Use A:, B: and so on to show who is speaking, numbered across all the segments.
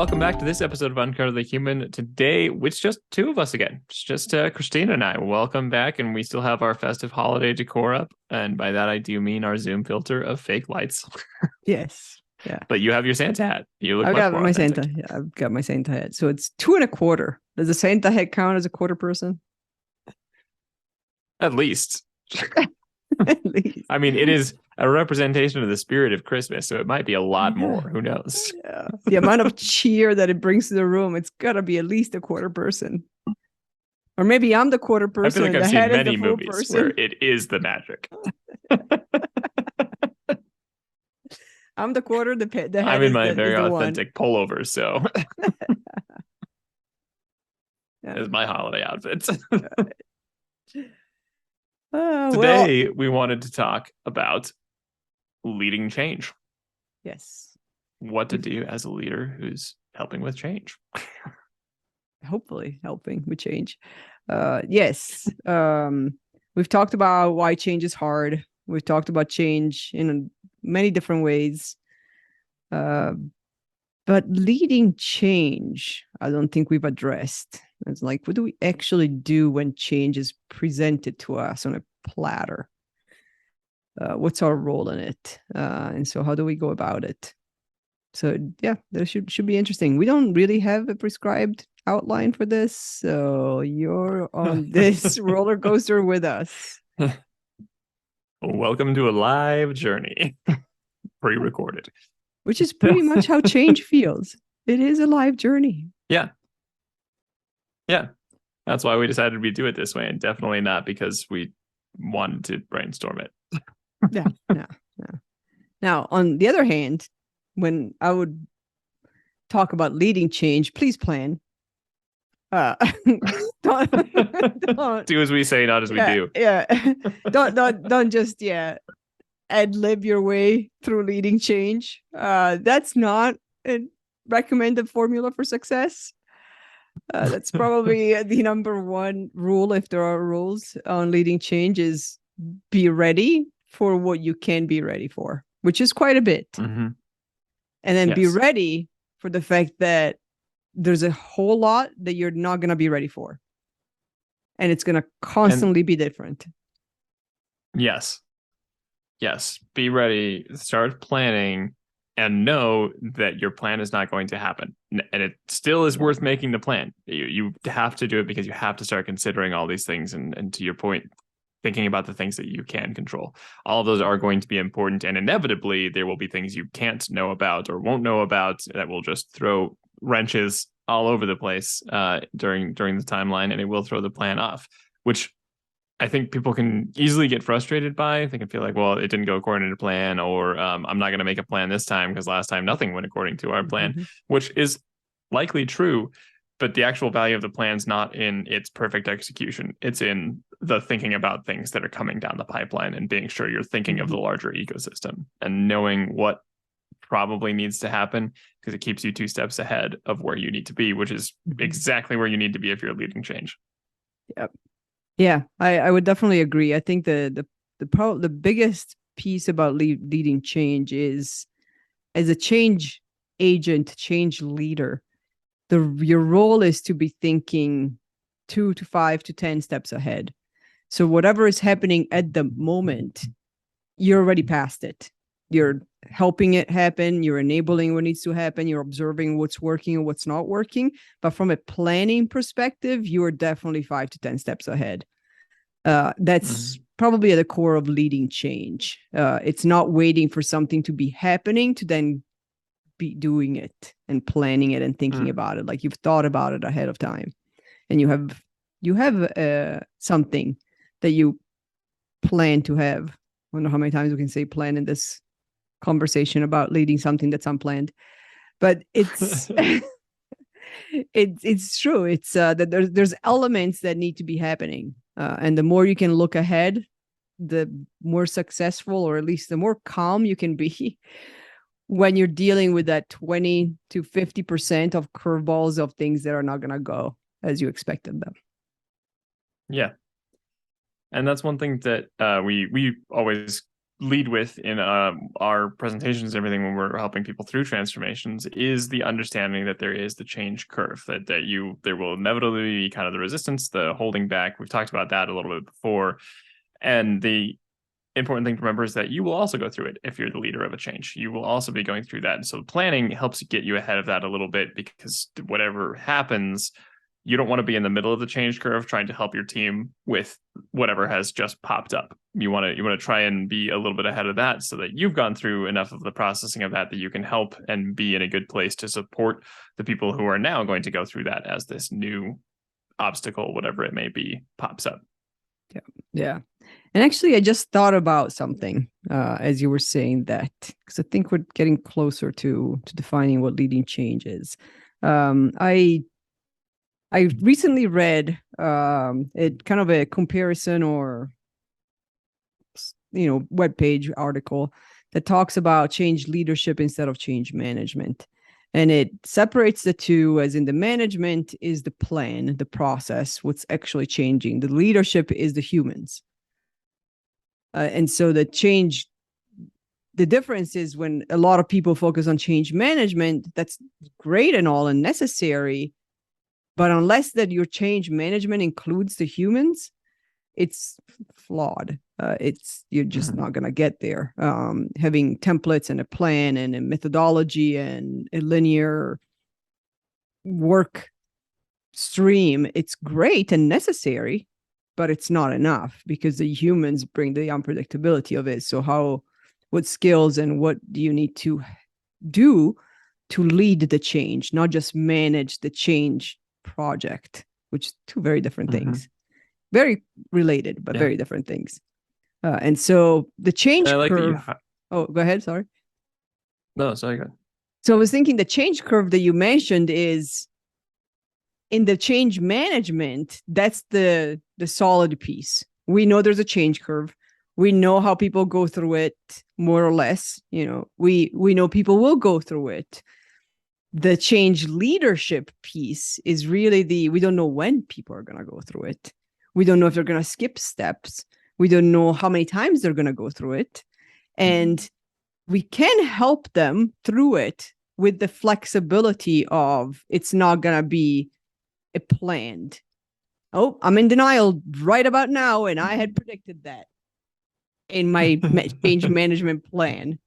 A: Welcome back to this episode of Uncover the Human. Today, it's just two of us again. It's just Cristina and I. Welcome back, and we still have our festive holiday decor up. And by that, I do mean our Zoom filter of fake lights.
B: Yes. Yeah.
A: But you have your Santa hat. You look
B: I've
A: much
B: got
A: more
B: my
A: authentic.
B: Santa. Yeah, I've got my Santa hat. So it's 2.25. Does the Santa hat count as a quarter person?
A: At least.
B: At least.
A: I mean, it is a representation of the spirit of Christmas, so it might be a lot more. Who knows?
B: Yeah. The amount of cheer that it brings to the room, it's got to be at least a quarter person. Or maybe I'm the quarter person.
A: I feel like
B: and
A: I've
B: the
A: seen
B: hat is
A: many
B: the full
A: movies
B: person.
A: where it is the magic.
B: I'm the quarter. The hat
A: I'm in
B: is
A: my
B: the,
A: very
B: is the
A: authentic pullover, so
B: yeah.
A: it's my holiday outfit.
B: Well,
A: Today, we wanted to talk about leading change.
B: yes.
A: What to do as a leader who's helping with change.
B: Hopefully helping with change. Yes. We've talked about why change is hard. We've talked about change in many different ways. But leading change, I don't think we've addressed. It's like, what do we actually do when change is presented to us on a platter? What's our role in it? And so how do we go about it? So yeah, that should be interesting. We don't really have a prescribed outline for this, so you're on this roller coaster with us.
A: Welcome to a live journey, pre-recorded.
B: Which is pretty much how change feels. It is a live journey.
A: Yeah. That's why we decided we'd do it this way, and definitely not because we wanted to brainstorm it.
B: Yeah. Now, on the other hand, when I would talk about leading change, please plan.
A: Don't do as we say, not as we do.
B: Yeah. don't just ad lib your way through leading change. That's not a recommended formula for success. That's probably the number one rule, if there are rules on leading change, is be ready for what you can be ready for, which is quite a bit.
A: Mm-hmm.
B: And then be ready for the fact that there's a whole lot that you're not going to be ready for. And it's going to constantly be different.
A: Yes. Be ready. Start planning and know that your plan is not going to happen. And it still is worth making the plan. You have to do it because you have to start considering all these things. And to your point, thinking about the things that you can control. All of those are going to be important. And inevitably, there will be things you can't know about or won't know about that will just throw wrenches all over the place during the timeline. And it will throw the plan off, which I think people can easily get frustrated by. They can feel like, well, it didn't go according to plan, or I'm not going to make a plan this time because last time nothing went according to our plan, which is likely true. But the actual value of the plan is not in its perfect execution. It's in the thinking about things that are coming down the pipeline and being sure you're thinking of the larger ecosystem and knowing what probably needs to happen, because it keeps you 2 steps ahead of where you need to be, which is exactly where you need to be if you're leading change.
B: Yep. Yeah, I would definitely agree. I think the biggest piece about leading change is, as a change agent, change leader, your role is to be thinking 2 to 5 to 10 steps ahead. So whatever is happening at the moment, you're already past it. You're helping it happen. You're enabling what needs to happen. You're observing what's working and what's not working. But from a planning perspective, you are definitely 5 to 10 steps ahead. That's probably at the core of leading change. It's not waiting for something to be happening to then be doing it and planning it and thinking about it. Like, you've thought about it ahead of time, and you have something that you plan to have. I don't know how many times we can say plan in this conversation about leading something that's unplanned, but it's it's true. It's that there's elements that need to be happening, and the more you can look ahead, the more successful, or at least the more calm you can be when you're dealing with that 20 to 50% of curveballs of things that are not going to go as you expected them.
A: Yeah. And that's one thing that we always lead with in our presentations and everything when we're helping people through transformations is the understanding that there is the change curve, that there will inevitably be kind of the resistance, the holding back. We've talked about that a little bit before. And the important thing to remember is that you will also go through it if you're the leader of a change. You will also be going through that. And so planning helps get you ahead of that a little bit, because whatever happens, you don't want to be in the middle of the change curve trying to help your team with whatever has just popped up. You want to try and be a little bit ahead of that so that you've gone through enough of the processing of that you can help and be in a good place to support the people who are now going to go through that as this new obstacle, whatever it may be, pops up.
B: Yeah. Yeah. And actually, I just thought about something as you were saying that, because I think we're getting closer to defining what leading change is. I recently read it kind of a comparison or webpage article that talks about change leadership instead of change management. And it separates the two, as in the management is the plan, the process, what's actually changing. The leadership is the humans. And so the difference is when a lot of people focus on change management, that's great and all and necessary. But unless that your change management includes the humans, it's flawed. You're just not going to get there. Having templates and a plan and a methodology and a linear work stream, it's great and necessary, but it's not enough because the humans bring the unpredictability of it. So what skills and what do you need to do to lead the change, not just manage the change project, which is two very different things. Very related, but very different things. And so the change curve. Oh, go ahead. Sorry.
A: No, sorry. Go ahead.
B: So I was thinking the change curve that you mentioned is in the change management. That's the solid piece. We know there's a change curve. We know how people go through it, more or less. We know people will go through it. The change leadership piece is really we don't know when people are going to go through it. We don't know if they're going to skip steps. We don't know how many times they're going to go through it. And we can help them through it with the flexibility of it's not going to be a planned. Oh, I'm in denial right about now. And I had predicted that in my change management plan.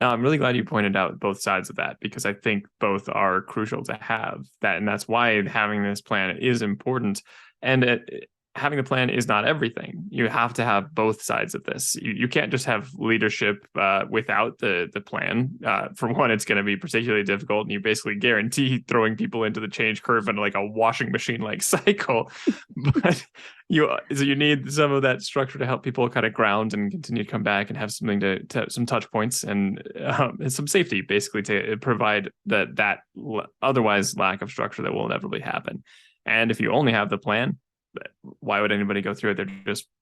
A: I'm really glad you pointed out both sides of that, because I think both are crucial to have that. And that's why having this plan is important. And having a plan is not everything. You have to have both sides of this. You can't just have leadership without the plan. For one, it's going to be particularly difficult, and you basically guarantee throwing people into the change curve in like a washing machine like cycle. But you need some of that structure to help people kind of ground and continue to come back and have something to some touch points and some safety, basically, to provide that otherwise lack of structure that will inevitably happen. And if you only have the plan, why would anybody go through it?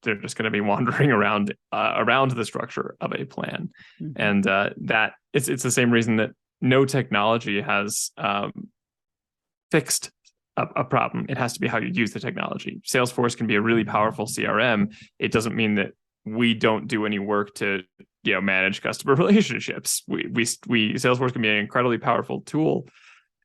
A: They're just going to be wandering around the structure of a plan. And that it's the same reason that no technology has fixed a problem. It has to be how you use the technology. Salesforce can be a really powerful CRM. It doesn't mean that we don't do any work to manage customer relationships. We Salesforce can be an incredibly powerful tool,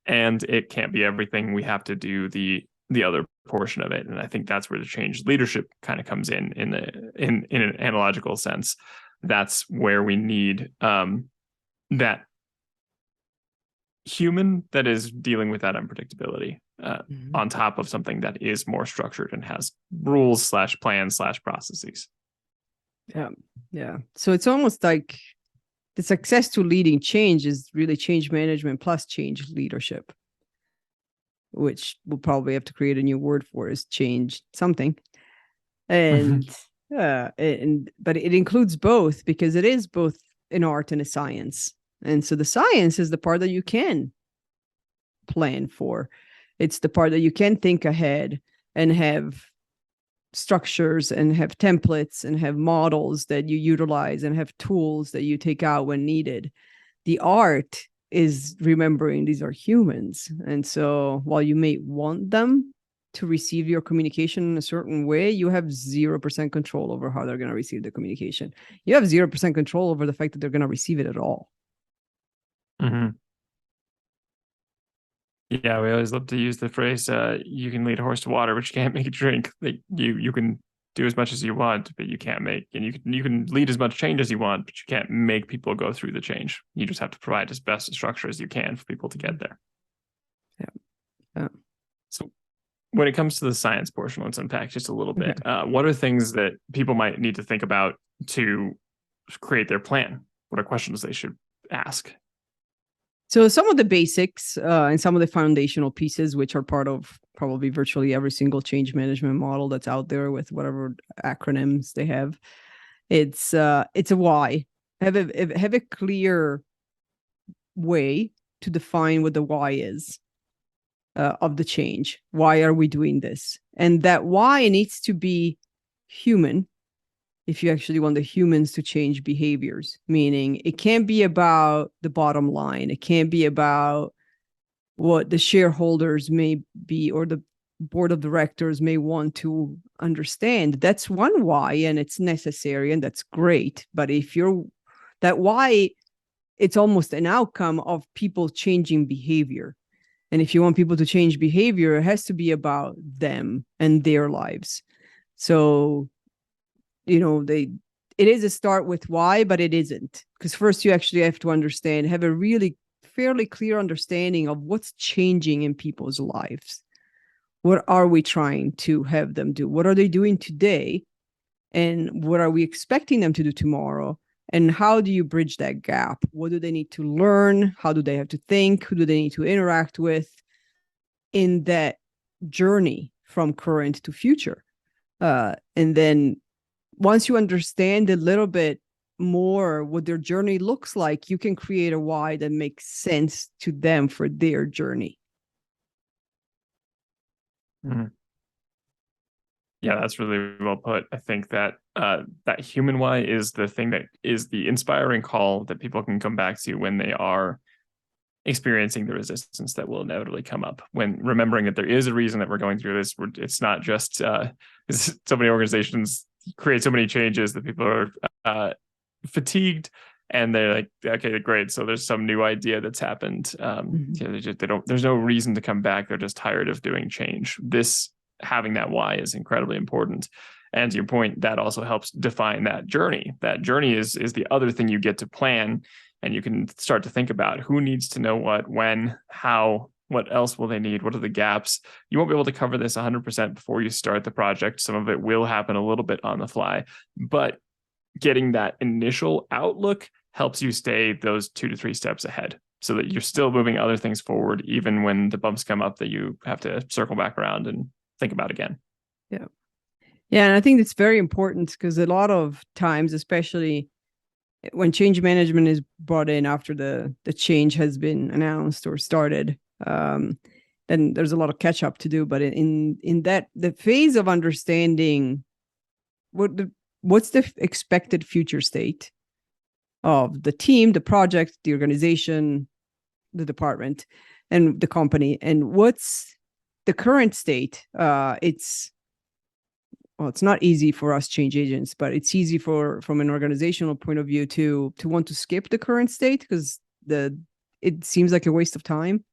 A: and it can't be everything. We have to do the other portion of it. And I think that's where the change leadership kind of comes in an analogical sense. That's where we need that human that is dealing with that unpredictability on top of something that is more structured and has rules / plans / processes.
B: Yeah. So it's almost like the success to leading change is really change management plus change leadership, which we'll probably have to create a new word for, is change something. And but it includes both, because it is both an art and a science. And so the science is the part that you can plan for. It's the part that you can think ahead and have structures and have templates and have models that you utilize and have tools that you take out when needed. The art is remembering these are humans. And so while you may want them to receive your communication in a certain way, you have 0% control over how they're going to receive the communication. You have 0% control over the fact that they're going to receive it at all.
A: Hmm. Yeah, we always love to use the phrase, you can lead a horse to water, but you can't make it drink. Like you can do as much as you want, but you can't make, and you can lead as much change as you want, but you can't make people go through the change. You just have to provide as best a structure as you can for people to get there.
B: Yeah. Yeah.
A: So when it comes to the science portion, let's unpack just a little
B: Okay.
A: bit. What are things that people might need to think about to create their plan? What are questions they should ask?
B: So some of the basics and some of the foundational pieces, which are part of probably virtually every single change management model that's out there with whatever acronyms they have, it's a why. Have a clear way to define what the why is of the change. Why are we doing this? And that why needs to be human if you actually want the humans to change behaviors, meaning it can't be about the bottom line. It can't be about what the shareholders may be or the board of directors may want to understand. That's one why, and it's necessary, and that's great. But if you're that why, it's almost an outcome of people changing behavior. And if you want people to change behavior, it has to be about them and their lives. So, it is a start with why, but it isn't. Because first you actually have to understand, have a really fairly clear understanding of what's changing in people's lives. What are we trying to have them do? What are they doing today? And what are we expecting them to do tomorrow? And how do you bridge that gap? What do they need to learn? How do they have to think? Who do they need to interact with in that journey from current to future? And then once you understand a little bit more what their journey looks like, you can create a why that makes sense to them for their journey.
A: Mm-hmm. Yeah, that's really well put. I think that that human why is the thing that is the inspiring call that people can come back to when they are experiencing the resistance that will inevitably come up. When remembering that there is a reason that we're going through this, it's not just so many organizations create so many changes that people are fatigued and they're like, okay, great. So there's some new idea that's happened. They don't. There's no reason to come back. They're just tired of doing change. This having that why is incredibly important. And to your point, that also helps define that journey. That journey is the other thing you get to plan, and you can start to think about who needs to know what, when, how, what else will they need, what are the gaps. You won't be able to cover this 100% before you start the project. Some of it will happen a little bit on the fly, but getting that initial outlook helps you stay those 2 to 3 steps ahead so that you're still moving other things forward, even when the bumps come up that you have to circle back around and think about again.
B: Yeah. Yeah. And I think it's very important because a lot of times, especially when change management is brought in after the change has been announced or started, then there's a lot of catch up to do. But in that the phase of understanding what's the expected future state of the team, the project, the organization, the department, and the company, and what's the current state. It's not easy for us change agents, but it's easy from an organizational point of view to want to skip the current state because it seems like a waste of time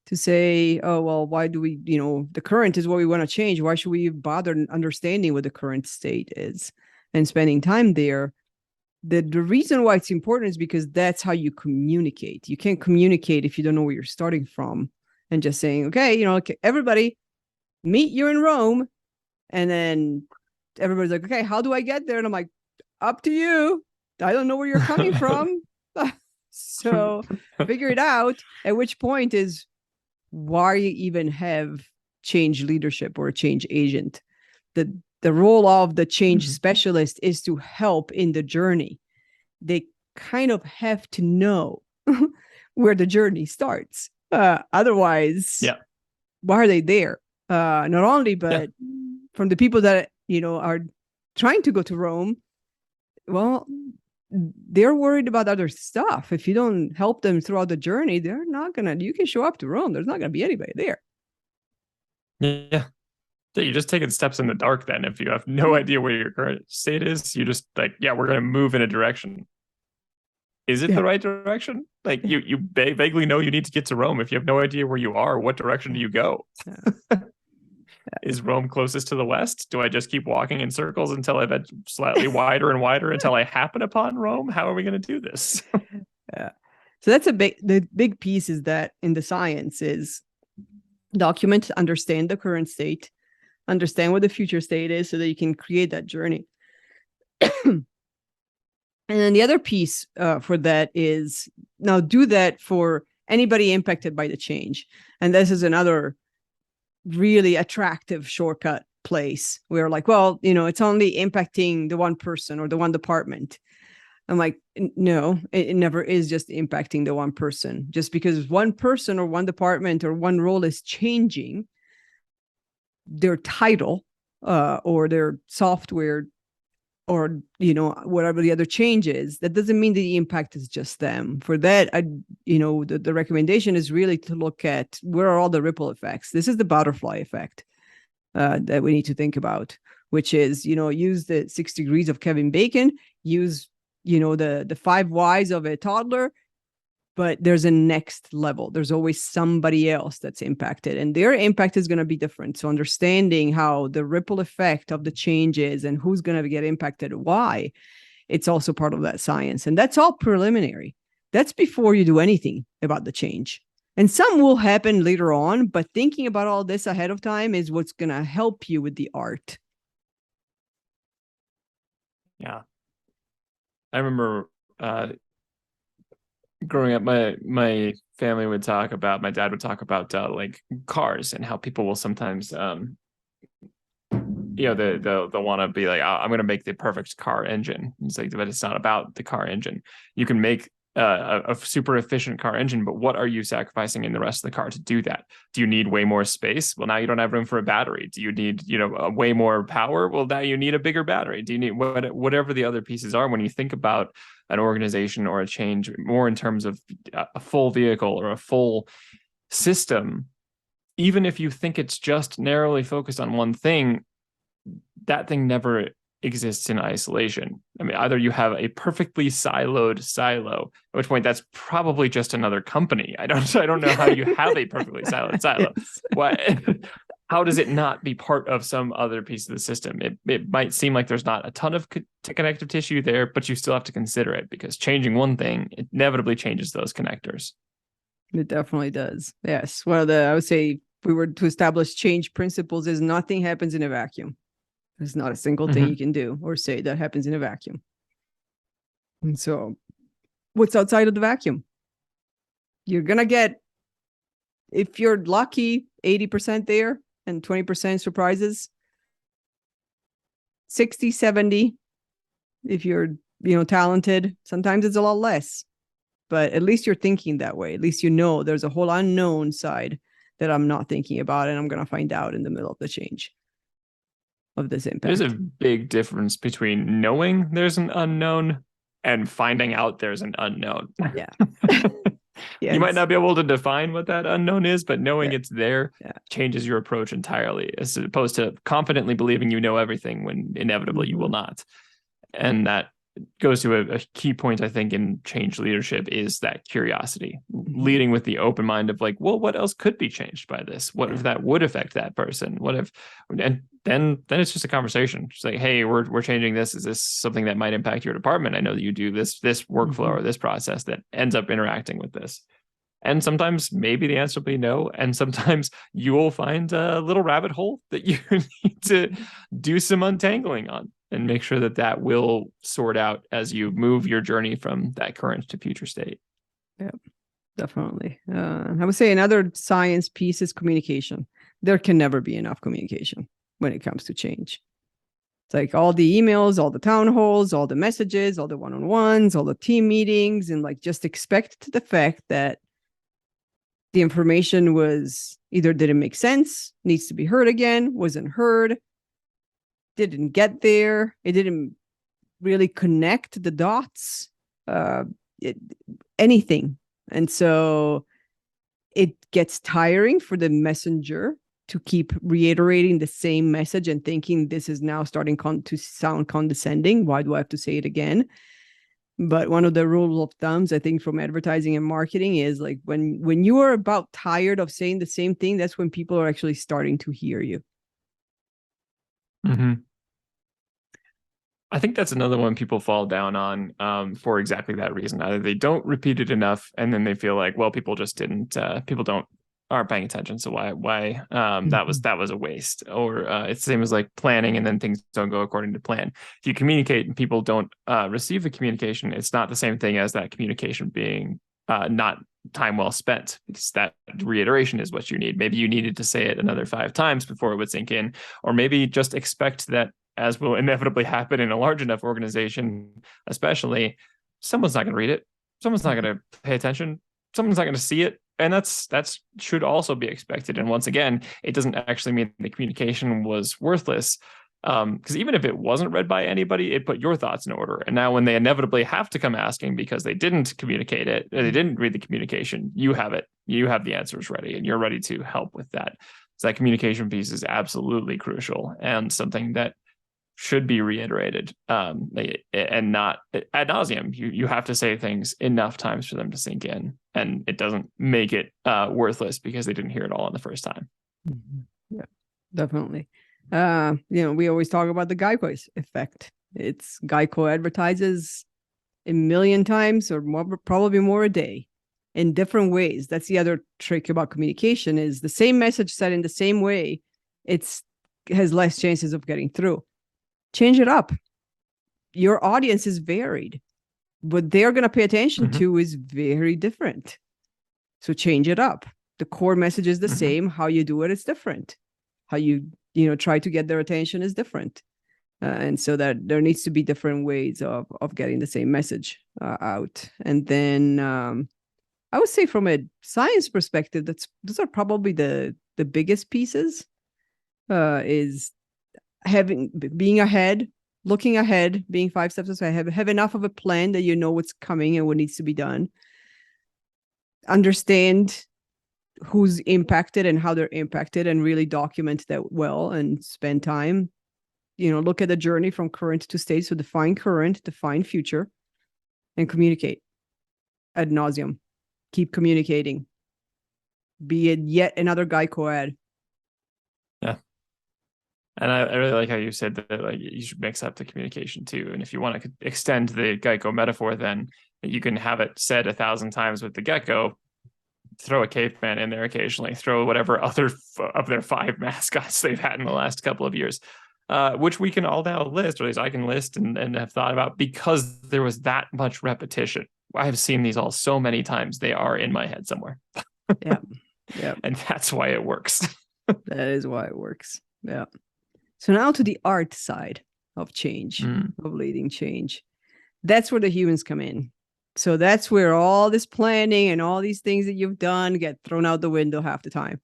B: to say, oh, well, why do we, the current is what we want to change. Why should we bother understanding what the current state is and spending time there? The reason why it's important is because that's how you communicate. You can't communicate if you don't know where you're starting from and just saying, okay, okay, everybody meet you in Rome. And then everybody's like, okay, how do I get there? And I'm like, up to you. I don't know where you're coming from. So figure it out. At which point is why you even have change leadership or a change agent. The role of the change specialist is to help in the journey. They kind of have to know where the journey starts. Otherwise,
A: yeah.
B: Why are they there? Not only, but from the people that are trying to go to Rome, well, they're worried about other stuff. If you don't help them throughout the journey, they're not gonna. You can show up to Rome. There's not gonna be anybody there.
A: Yeah. Yeah, you're just taking steps in the dark then. If you have no idea where your current state is, you just like, yeah, we're going to move in a direction. Is it
B: Yeah.
A: the right direction? Like you vaguely know you need to get to Rome. If you have no idea where you are, what direction do you go?
B: Yeah.
A: Is Rome closest to the west? Do I just keep walking in circles until I get slightly wider and wider until I happen upon Rome? How are we going to do this?
B: Yeah. So that's the big piece is that in the science is document, understand the current state, understand what the future state is so that you can create that journey. And then the other piece for that is now do that for anybody impacted by the change. And this is another really attractive shortcut place where like, well, it's only impacting the one person or the one department. I'm like, no, it never is just impacting the one person. Just because one person or one department or one role is changing their title or their software or whatever the other change is, that doesn't mean the impact is just them. For that, the recommendation is really to look at where are all the ripple effects. This is the butterfly effect that we need to think about, which is use the 6 degrees of Kevin Bacon, use the 5 whys of a toddler, but there's a next level. There's always somebody else that's impacted, and their impact is going to be different. So understanding how the ripple effect of the changes and who's going to get impacted, why, it's also part of that science. And that's all preliminary. That's before you do anything about the change. And some will happen later on, but thinking about all this ahead of time is what's going to help you with the art.
A: Yeah. I remember growing up, my family would talk about, my dad would talk about like cars and how people will sometimes they'll want to be like, I'm going to make the perfect car engine. It's like, but it's not about the car engine. You can make a super efficient car engine, but what are you sacrificing in the rest of the car to do that? Do you need way more space? Well, now you don't have room for a battery. Do you need, way more power? Well, now you need a bigger battery. Do you need whatever the other pieces are? When you think about an organization or a change more in terms of a full vehicle or a full system, even if you think it's just narrowly focused on one thing, that thing never exists in isolation. I mean, either you have a perfectly siloed silo, at which point that's probably just another company. I don't know how you have a perfectly siloed silo. What? How does it not be part of some other piece of the system? It might seem like there's not a ton of connective tissue there, but you still have to consider it because changing one thing inevitably changes those connectors.
B: It definitely does. Yes. Well, I would say, if we were to establish change principles, is nothing happens in a vacuum. There's not a single thing you can do or say that happens in a vacuum. And so what's outside of the vacuum? You're going to get, if you're lucky, 80% there and 20% surprises, 60, 70. If you're, talented, sometimes it's a lot less, but at least you're thinking that way. At least there's a whole unknown side that I'm not thinking about, and I'm going to find out in the middle of the change of this impact.
A: There's a big difference between knowing there's an unknown and finding out there's an unknown.
B: Yeah.
A: You might not be able to define what that unknown is, but knowing it's there changes your approach entirely, as opposed to confidently believing you know everything when inevitably you will not. And that goes to a key point, I think, in change leadership is that curiosity, leading with the open mind of like, well, what else could be changed by this? What if that would affect that person? What if, and then it's just a conversation. Just like, hey, we're changing this. Is this something that might impact your department? I know that you do this workflow or this process that ends up interacting with this. And sometimes maybe the answer will be no. And sometimes you will find a little rabbit hole that you need to do some untangling on and make sure that will sort out as you move your journey from that current to future state.
B: Yeah, definitely. I would say another science piece is communication. There can never be enough communication when it comes to change. It's like all the emails, all the town halls, all the messages, all the one-on-ones, all the team meetings, and like just expect the fact that the information was either didn't make sense, needs to be heard again, wasn't heard, didn't get there, it didn't really connect the dots, anything. And so it gets tiring for the messenger to keep reiterating the same message and thinking this is now starting to sound condescending. Why do I have to say it again? But one of the rules of thumbs, I think, from advertising and marketing is like when you are about tired of saying the same thing, that's when people are actually starting to hear you.
A: Mm-hmm. I think that's another one people fall down on for exactly that reason. Either they don't repeat it enough, and then they feel like, well, people just didn't, people don't aren't paying attention, so why
B: Mm-hmm.
A: that was a waste. Or it's the same as like planning, and then things don't go according to plan. If you communicate and people don't receive the communication, it's not the same thing as that communication being not time well spent, because that reiteration is what you need. Maybe you needed to say it another 5 times before it would sink in, or maybe just expect that, as will inevitably happen in a large enough organization, especially, someone's not going to read it. Someone's not going to pay attention. Someone's not going to see it. And that's should also be expected. And once again, it doesn't actually mean the communication was worthless. Because even if it wasn't read by anybody, it put your thoughts in order. And now when they inevitably have to come asking because they didn't communicate it, or they didn't read the communication, you have it. You have the answers ready, and you're ready to help with that. So that communication piece is absolutely crucial, and something that should be reiterated, and not ad nauseum. You have to say things enough times for them to sink in, and it doesn't make it worthless because they didn't hear it all in the first time.
B: Yeah, definitely. We always talk about the Geico effect. It's Geico advertises a million times or more, probably more a day, in different ways. That's the other trick about communication: is the same message said in the same way, it's has less chances of getting through. Change it up. Your audience is varied. What they're going to pay attention
A: Mm-hmm.
B: to is very different. So change it up. The core message is the
A: Mm-hmm.
B: same. How you do it is different. How you try to get their attention is different. And so that there needs to be different ways of getting the same message out. And then I would say from a science perspective, those are probably the biggest pieces. Is being ahead, looking ahead, being 5 steps ahead, have enough of a plan that you know what's coming and what needs to be done. Understand who's impacted and how they're impacted, and really document that well, and spend time. Look at the journey from current to state. So define current, define future, and communicate ad nauseum. Keep communicating. Be it yet another Geico ad.
A: Yeah. And I really like how you said that, like, you should mix up the communication too. And if you want to extend the Geico metaphor, then you can have it said 1,000 times with the gecko, throw a caveman in there occasionally, throw whatever other of their 5 mascots they've had in the last couple of years, which we can all now list, or at least I can list and have thought about, because there was that much repetition. I've seen these all so many times. They are in my head somewhere.
B: Yeah. Yeah.
A: And that's why it works.
B: That is why it works. Yeah. So now to the art side of change, of leading change. That's where the humans come in. So that's where all this planning and all these things that you've done get thrown out the window half the time.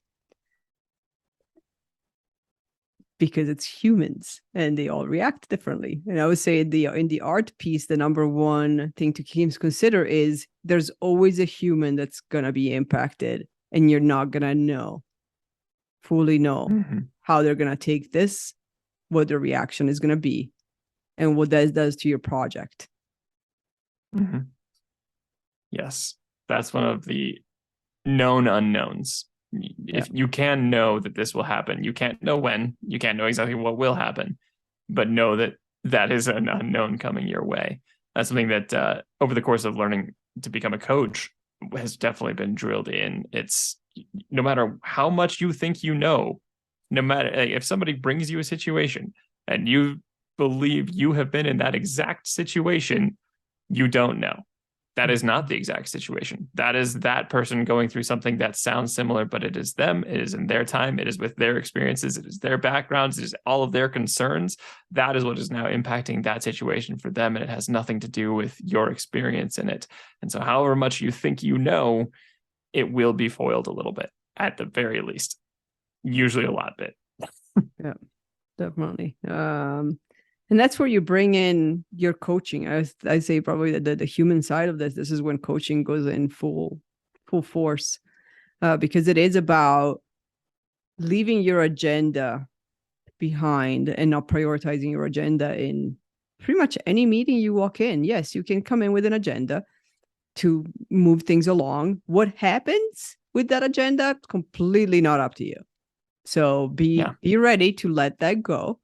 B: Because it's humans and they all react differently. And I would say in the art piece, the number one thing to consider is there's always a human that's going to be impacted, and you're not going to fully know how they're going to take this, what their reaction is going to be, and what that does to your project.
A: Mm-hmm. Yes, that's one of the known unknowns. If you can know that this will happen, you can't know when, you can't know exactly what will happen, but know that that is an unknown coming your way. That's something that over the course of learning to become a coach has definitely been drilled in. It's no matter how much you think you know, no matter, like, if somebody brings you a situation and you believe you have been in that exact situation, you don't know. That is not the exact situation. That is that person going through something that sounds similar, but it is them. It is in their time. It is with their experiences. It is their backgrounds. It is all of their concerns. That is what is now impacting that situation for them. And it has nothing to do with your experience in it. And so however much you think you know, it will be foiled a little bit at the very least, usually a lot bit.
B: Yeah, definitely. And that's where you bring in your coaching. I say probably the human side of this. This is when coaching goes in full force, because it is about leaving your agenda behind and not prioritizing your agenda in pretty much any meeting you walk in. Yes, you can come in with an agenda to move things along. What happens with that agenda, completely not up to you. So
A: Yeah.
B: be ready to let that go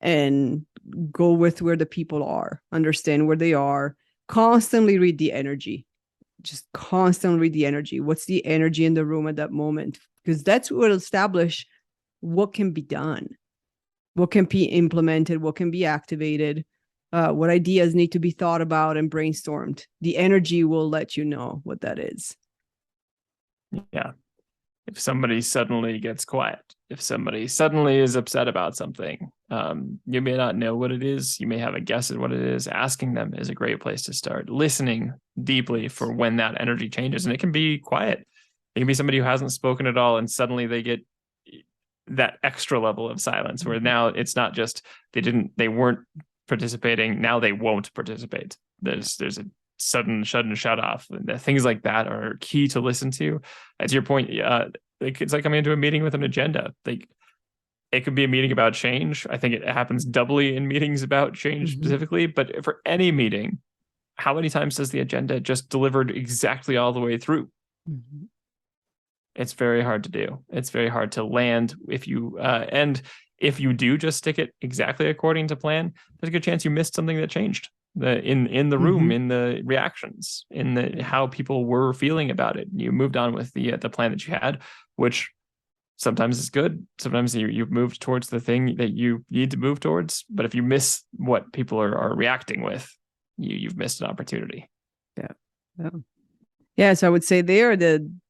B: and go with where the people are, understand where they are, constantly read the energy. Just constantly read the energy. What's the energy in the room at that moment? Because that's what will establish what can be done, what can be implemented, what can be activated, what ideas need to be thought about and brainstormed. The energy will let you know what that is.
A: Yeah. If somebody suddenly gets quiet, if somebody suddenly is upset about something, you may not know what it is. You may have a guess at what it is. Asking them is a great place to start. Listening deeply for when that energy changes. And it can be quiet. It can be somebody who hasn't spoken at all, and suddenly they get that extra level of silence where now it's not just they weren't participating. Now they won't participate. There's a sudden shut and shut off. Things like that are key to listen to. To your point, it's like coming into a meeting with an agenda. Like it could be a meeting about change. I think it happens doubly in meetings about change
B: Mm-hmm.
A: specifically. But for any meeting, how many times does the agenda just delivered exactly all the way through?
B: Mm-hmm.
A: It's very hard to do. It's very hard to land and if you do just stick it exactly according to plan, there's a good chance you missed something that changed in the room,
B: Mm-hmm.
A: in the reactions, in the
B: Yeah.
A: how people were feeling about it. You moved on with the plan that you had, which sometimes is good. Sometimes you've moved towards the thing that you need to move towards. But if you miss what people are reacting with, you've missed an opportunity.
B: Yeah. Yeah. Yes, I would say there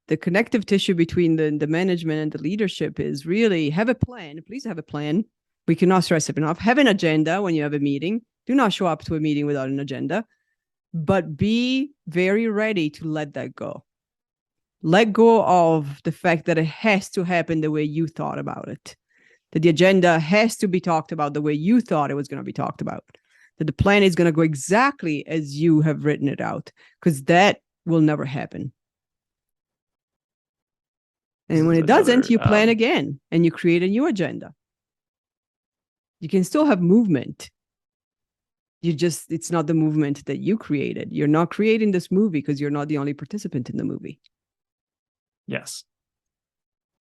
B: the connective tissue between the management and the leadership is really have a plan. Please have a plan. We cannot stress it enough. Have an agenda when you have a meeting. Do not show up to a meeting without an agenda, but be very ready to let that go. Let go of the fact that it has to happen the way you thought about it, that the agenda has to be talked about the way you thought it was going to be talked about, that the plan is going to go exactly as you have written it out, because that will never happen.
A: This
B: And when
A: is
B: it doesn't,
A: another
B: you plan again and you create a new agenda. You can still have movement. It's not the movement that you created. You're not creating this movie because you're not the only participant in the movie.
A: yes.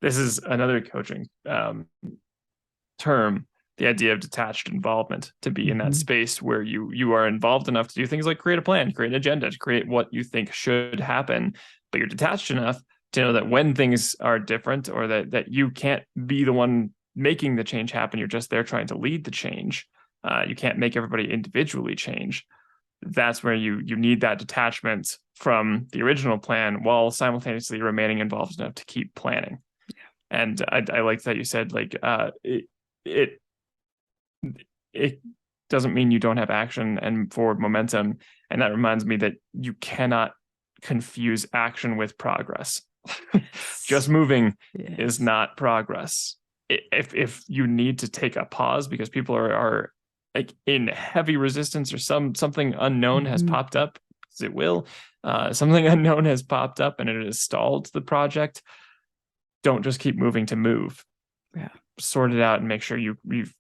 A: This is another coaching term, the idea of detached involvement, to be in that
B: Mm-hmm.
A: space where you are involved enough to do things like create a plan, create an agenda, to create what you think should happen, but you're detached enough to know that when things are different, or that you can't be the one making the change happen, you're just there trying to lead the change. You can't make everybody individually change. That's where you need that detachment from the original plan while simultaneously remaining involved enough to keep planning. And I like that you said like it it doesn't mean you don't have action and forward momentum. And that reminds me that you cannot confuse action with progress. Just
B: Yes.
A: moving is
B: Yes.
A: not progress. If you need to take a pause because people are like in heavy resistance, or something unknown has
B: Mm-hmm.
A: popped up, because it will, something unknown has popped up and it has stalled the project, don't just keep moving to move.
B: Yeah.
A: Sort it out and make sure you've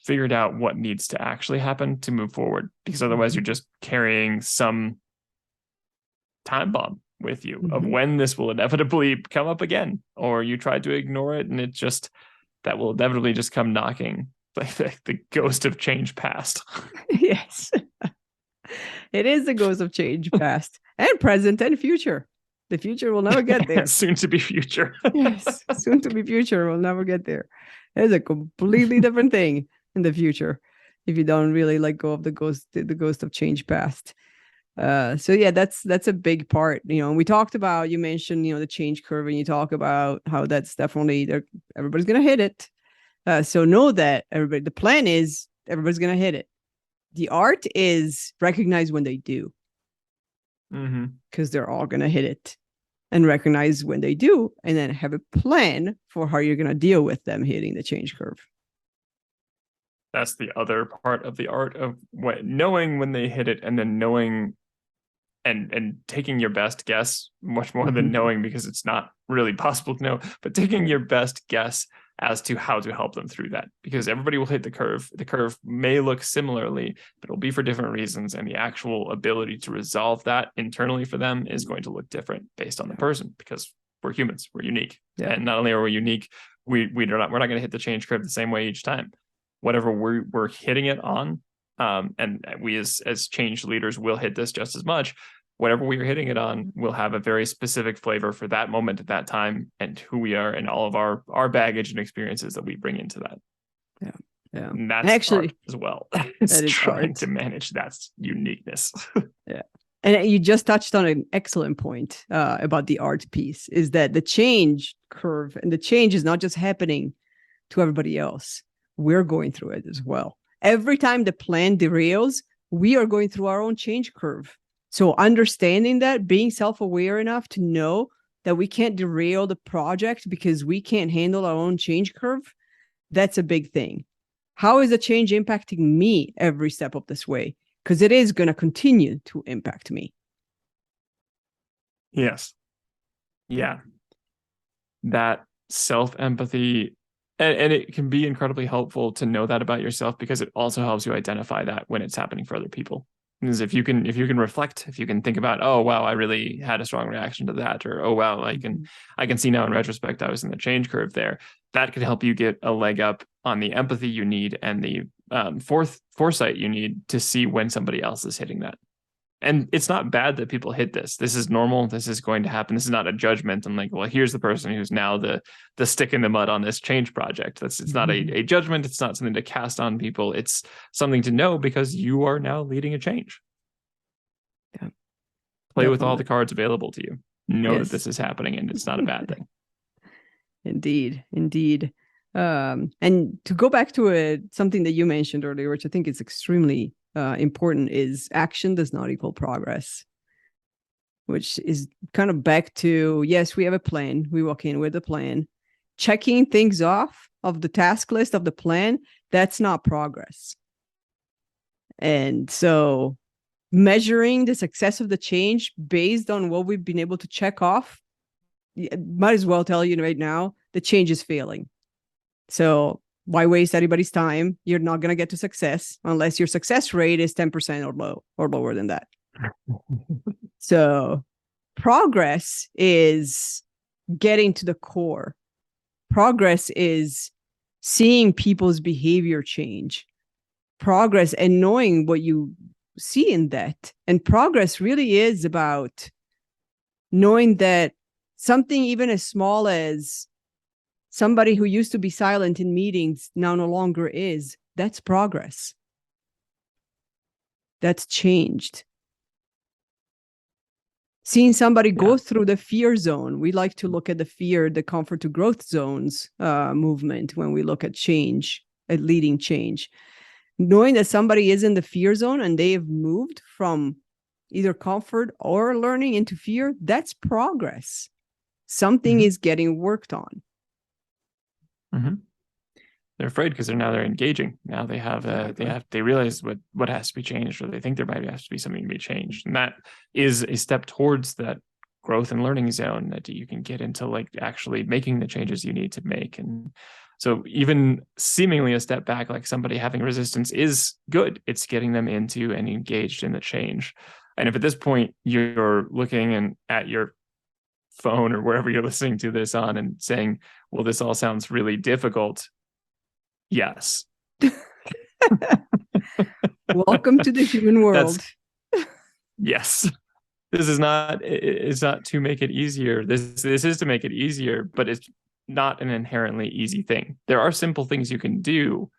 A: figured out what needs to actually happen to move forward, because otherwise
B: Mm-hmm.
A: you're just carrying some time bomb with you of
B: Mm-hmm.
A: when this will inevitably come up again, or you tried to ignore it and it just that will inevitably just come knocking, like the ghost of change past.
B: Yes. It is the ghost of change, past and present and future. The future will never get there.
A: Soon to be future.
B: Yes, soon to be future will never get there. It's a completely different thing in the future if you don't really let go of the ghost of change past. So yeah, that's a big part. We talked about, you mentioned, the change curve, and you talk about how that's definitely there. Everybody's gonna hit it. So know that the plan is everybody's gonna hit it. The art is recognize when they do,
A: Mm-hmm.
B: because they're all gonna hit it, and recognize when they do, and then have a plan for how you're going to deal with them hitting the change curve.
A: That's the other part of the art of knowing when they hit it, and then knowing and taking your best guess, much more than
B: Mhm.
A: knowing, because it's not really possible to know, but taking your best guess as to how to help them through that, because everybody will hit the curve. The curve may look similarly, but it'll be for different reasons, and the actual ability to resolve that internally for them is going to look different based on the person, because we're humans, we're unique.
B: Yeah.
A: And not only are we unique, we're not going to hit the change curve the same way each time. Whatever we're hitting it on, and we as change leaders will hit this just as much. Whatever we are hitting it on will have a very specific flavor for that moment at that time, and who we are, and all of our baggage and experiences that we bring into that.
B: Yeah. Yeah.
A: And that's
B: Actually,
A: art as well. It's
B: that is
A: trying
B: art.
A: to manage that uniqueness.
B: Yeah. And you just touched on an excellent point about the art piece, is that the change curve and the change is not just happening to everybody else. We're going through it as well. Every time the plan derails, we are going through our own change curve. So understanding that, being self-aware enough to know that we can't derail the project because we can't handle our own change curve, that's a big thing. How is the change impacting me every step of this way? Because it is going to continue to impact me.
A: Yes. Yeah. That self-empathy, and it can be incredibly helpful to know that about yourself, because it also helps you identify that when it's happening for other people. Because if you can reflect, if you can think about, oh wow, I really had a strong reaction to that, or oh wow, I can see now in retrospect I was in the change curve there, that could help you get a leg up on the empathy you need, and the foresight you need to see when somebody else is hitting that. And it's not bad that people hit this. This is normal. This is going to happen. This is not a judgment. I'm like, well, here's the person who's now the stick in the mud on this change project. It's not a judgment. It's not something to cast on people. It's something to know, because you are now leading a change.
B: Yeah,
A: Play with all
B: definitely.
A: the cards available to you. Know that
B: Yes,
A: this is happening, and it's not a bad thing.
B: indeed, indeed. And to go back to something that you mentioned earlier, which I think is extremely important, is action does not equal progress, which is kind of back to, yes, we have a plan. We walk in with a plan. Checking things off of the task list of the plan, that's not progress. And so measuring the success of the change based on what we've been able to check off, might as well tell you right now, the change is failing. So why waste anybody's time? You're not going to get to success unless your success rate is 10% or lower than that. So progress is getting to the core. Progress is seeing people's behavior change. Progress and knowing what you see in that. And progress really is about knowing that something even as small as somebody who used to be silent in meetings now no longer is, that's progress. That's changed. Seeing somebody go through the fear zone. We like to look at the fear, the comfort to growth zones movement when we look at change, at leading change. Knowing that somebody is in the fear zone and they have moved from either comfort or learning into fear, that's progress. Something is getting worked on.
A: They're afraid because they're engaging. Now they have they realize what has to be changed, or they think there might have to be something to be changed, and that is a step towards that growth and learning zone that you can get into, like actually making the changes you need to make. And so even seemingly a step back, like somebody having resistance, is good. It's getting them into and engaged in the change. And if at this point you're looking at your phone or wherever you're listening to this on and saying, well, this all sounds really difficult. Yes.
B: Welcome to the human world.
A: Yes. This is not, it's not to make it easier. This is to make it easier, but it's not an inherently easy thing. There are simple things you can do,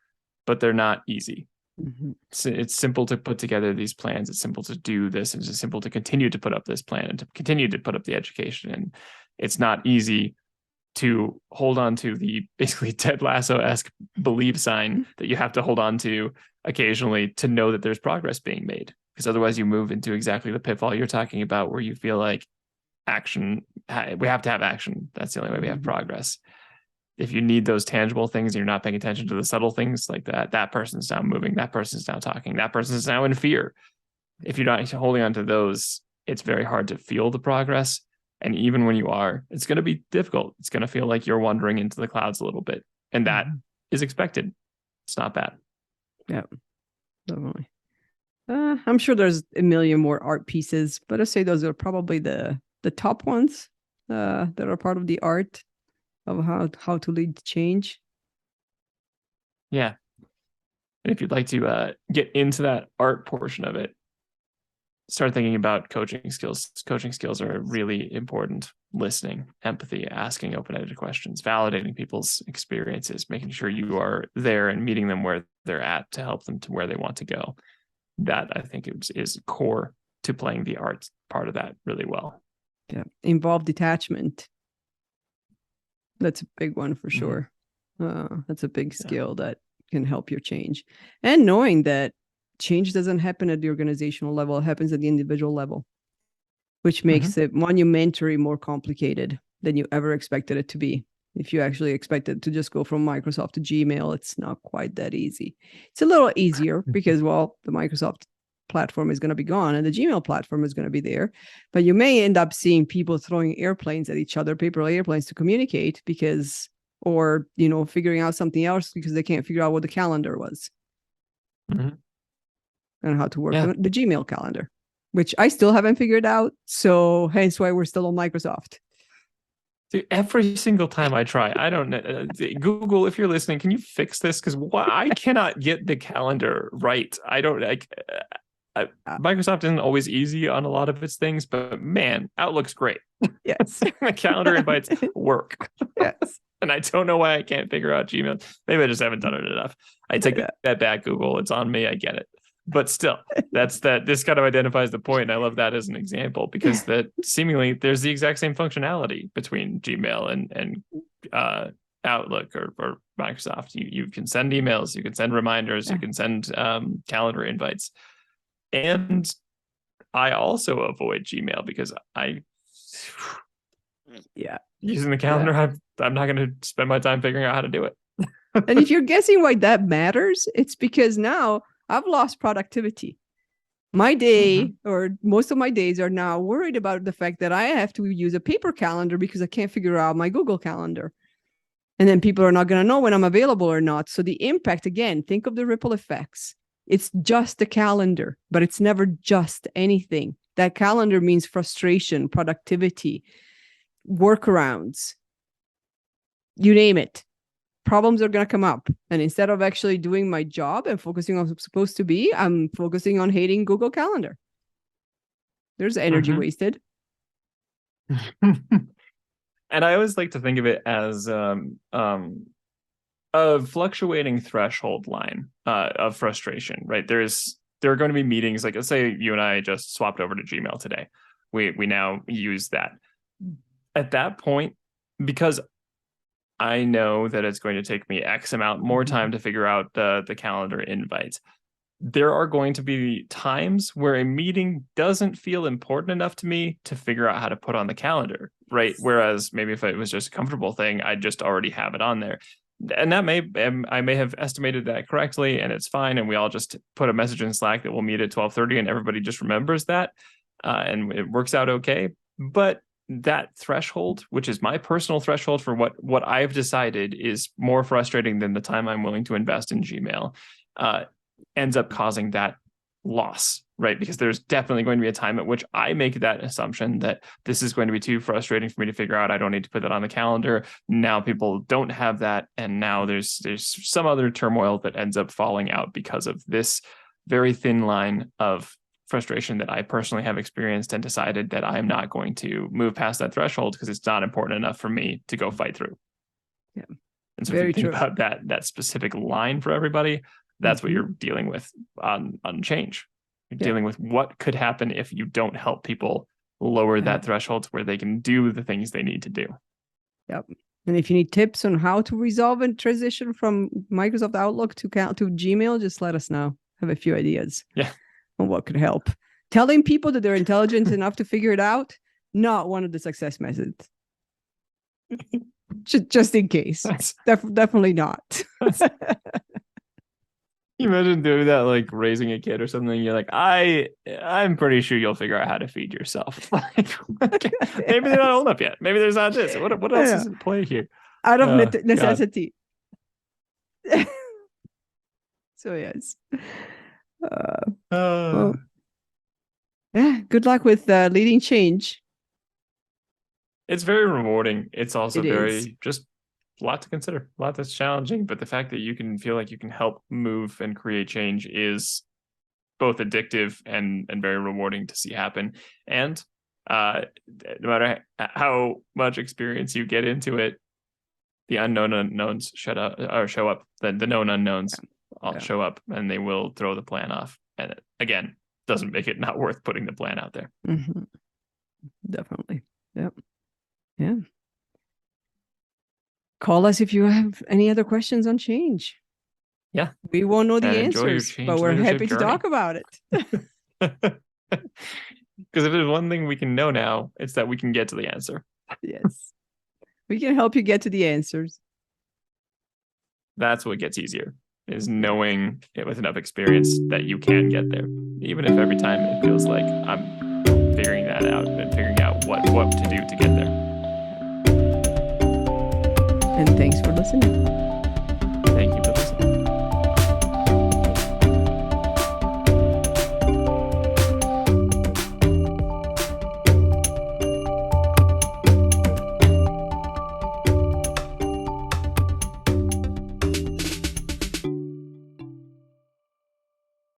A: but they're not easy. It's simple to put together these plans. It's simple to do this. It's simple to continue to put up this plan and to continue to put up the education. And it's not easy to hold on to the basically Ted Lasso-esque believe sign that you have to hold on to occasionally to know that there's progress being made. Because otherwise you move into exactly the pitfall you're talking about, where you feel like action, we have to have action. That's the only way we have progress. If you need those tangible things and you're not paying attention to the subtle things like that person's now moving, that person's now talking, that person's now in fear. If you're not holding on to those, it's very hard to feel the progress. And even when you are, it's going to be difficult. It's going to feel like you're wandering into the clouds a little bit. And that is expected. It's not bad.
B: Yeah, definitely. I'm sure there's a million more art pieces, but I'd say those are probably the top ones that are part of the art of how to lead change.
A: Yeah. And if you'd like to get into that art portion of it, start thinking about coaching skills. Coaching skills are really important. Listening, empathy, asking open-ended questions, validating people's experiences, making sure you are there and meeting them where they're at to help them to where they want to go. That I think is core to playing the art part of that really well.
B: Yeah, involve detachment. That's a big one for sure. That's a big skill that can help your change. And knowing that change doesn't happen at the organizational level, it happens at the individual level, which makes it monumentally more complicated than you ever expected it to be. If you actually expected to just go from Microsoft to Gmail, it's not quite that easy. It's a little easier because, well, the Microsoft platform is going to be gone and the Gmail platform is going to be there. But you may end up seeing people throwing airplanes at each other, paper airplanes to communicate because, or, figuring out something else because they can't figure out what the calendar was and how to work the Gmail calendar, which I still haven't figured out. So hence why we're still on Microsoft.
A: Dude, every single time I try, I don't know. Google, if you're listening, can you fix this? Because I cannot get the calendar right. I don't like. Microsoft isn't always easy on a lot of its things, but man, Outlook's great.
B: Yes,
A: my calendar invites work.
B: Yes,
A: and I don't know why I can't figure out Gmail. Maybe I just haven't done it enough. I take that back, Google. It's on me. I get it. But still, this kind of identifies the point. And I love that as an example because that seemingly there's the exact same functionality between Gmail and Outlook or Microsoft. You can send emails, you can send reminders, you can send calendar invites. And I also avoid Gmail because using the calendar, I'm not going to spend my time figuring out how to do it.
B: And if you're guessing why that matters, it's because now I've lost productivity. My day or most of my days are now worried about the fact that I have to use a paper calendar because I can't figure out my Google Calendar. And then people are not going to know when I'm available or not. So the impact, again, think of the ripple effects. It's just a calendar, but it's never just anything. That calendar means frustration, productivity, workarounds, you name it. Problems are going to come up. And instead of actually doing my job and focusing on what I'm supposed to be, I'm focusing on hating Google Calendar. There's energy wasted.
A: And I always like to think of it as a fluctuating threshold line of frustration, right? There are going to be meetings, like let's say you and I just swapped over to Gmail today. We now use that. At that point, because I know that it's going to take me X amount more time to figure out the calendar invites. There are going to be times where a meeting doesn't feel important enough to me to figure out how to put on the calendar, right? Whereas maybe if it was just a comfortable thing, I'd just already have it on there. And I may have estimated that correctly and it's fine. And we all just put a message in Slack that we'll meet at 12:30 and everybody just remembers that. And it works out okay. But that threshold, which is my personal threshold for what I've decided is more frustrating than the time I'm willing to invest in Gmail, ends up causing that loss, right? Because there's definitely going to be a time at which I make that assumption that this is going to be too frustrating for me to figure out. I don't need to put that on the calendar. Now people don't have that. And now there's some other turmoil that ends up falling out because of this very thin line of frustration that I personally have experienced and decided that I'm not going to move past that threshold because it's not important enough for me to go fight through.
B: Yeah.
A: And so if you think about that specific line for everybody, that's what you're dealing with on change. You're dealing with what could happen if you don't help people lower that threshold to where they can do the things they need to do.
B: Yep. And if you need tips on how to resolve and transition from Microsoft Outlook to Gmail, just let us know. Have a few ideas.
A: Yeah.
B: On what could help. Telling people that they're intelligent enough to figure it out, not one of the success methods. just in case. Definitely not.
A: You imagine doing that, like raising a kid or something. You're like, I'm pretty sure you'll figure out how to feed yourself. Like, okay, maybe they're not
B: Yes.
A: old enough yet. Maybe there's not this. What else
B: Yeah.
A: is at play here?
B: Out of
A: God.
B: necessity. So yes. Uh,
A: Uh,
B: well, yeah. Good luck with leading change.
A: it's very rewarding. It's also
B: It is.
A: very just a lot to consider, a lot that's challenging. But the fact that you can feel like you can help move and create change is both addictive and very rewarding to see happen. And uh, no matter how much experience you get into it, the unknown unknowns shut up or show up. The known unknowns all
B: Yeah.
A: show up, and they will throw the plan off. And again, doesn't make it not worth putting the plan out there.
B: Mm-hmm. Definitely. Yep. Yeah. Call us if you have any other questions on change.
A: Yeah,
B: We won't know
A: and
B: the
A: enjoy your
B: answers, but
A: change
B: we're
A: leadership
B: happy to
A: journey.
B: talk about it.
A: Because if there's one thing we can know now, it's that we can get to the answer.
B: Yes. We can help you get to the answers.
A: That's what gets easier, is
B: Yeah.
A: knowing it with enough experience that you can get there, even if every time it feels like I'm figuring that out and figuring out what to do to get there.
B: And thanks for listening.